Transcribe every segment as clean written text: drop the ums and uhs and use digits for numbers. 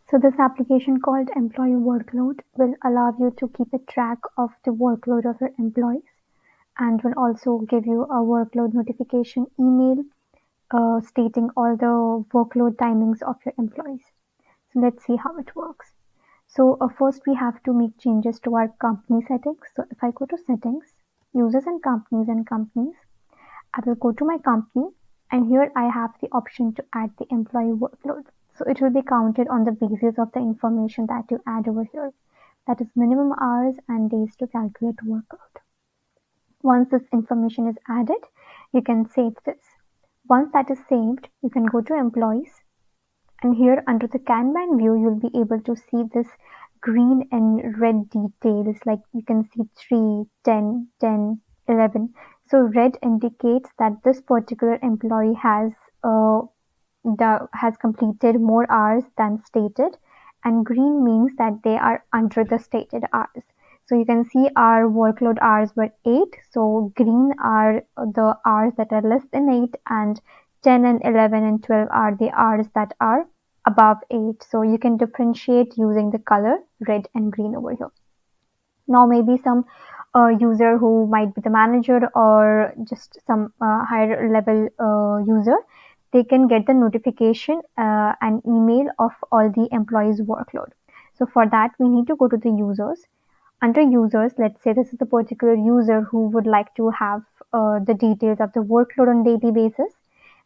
So this application called Employee Workload will allow you to keep a track of the workload of your employees and will also give you a workload notification email stating all the workload timings of your employees. So let's see how it works. So first we have to make changes to our company settings. So if I go to settings, users and companies, I will go to my company and here I have the option to add the employee workload. So it will be counted on the basis of the information that you add over here. That is minimum hours and days to calculate workload. Once this information is added, you can save this. Once that is saved, you can go to employees and here under the Kanban view, you'll be able to see this green and red details like you can see 3, 10, 10, 11. So red indicates that this particular employee has completed more hours than stated, and green means that they are under the stated hours. So you can see our workload hours were 8, so green are the hours that are less than 8, and 10 and 11 and 12 are the hours that are above 8. So you can differentiate using the color red and green over here. Now maybe some user who might be the manager or just some higher level user, they can get the notification and email of all the employees workload. So for that we need to go to the users. Under users, let's say this is the particular user who would like to have the details of the workload on daily basis.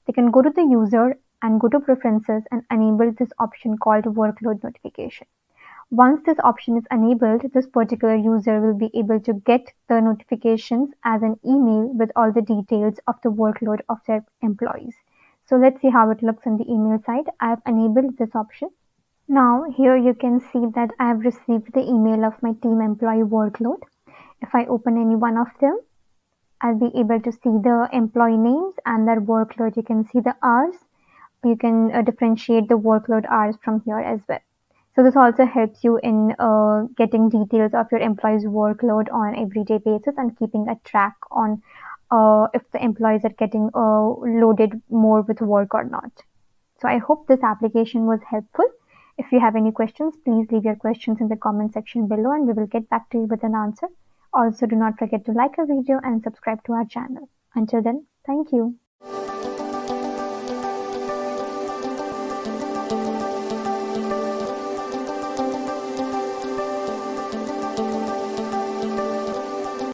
They can go to the user and go to preferences and enable this option called workload notification. Once this option is enabled, this particular user will be able to get the notifications as an email with all the details of the workload of their employees. So let's see how it looks on the email side. I have enabled this option. Now here you can see that I have received the email of my team employee workload. If I open any one of them, I'll be able to see the employee names and their workload. You can see the hours. You can differentiate the workload hours from here as well. So this also helps you in getting details of your employees' workload on everyday basis and keeping a track on if the employees are getting loaded more with work or not. So I hope this application was helpful. If you have any questions, please leave your questions in the comment section below and we will get back to you with an answer. Also, do not forget to like our video and subscribe to our channel. Until then, thank you.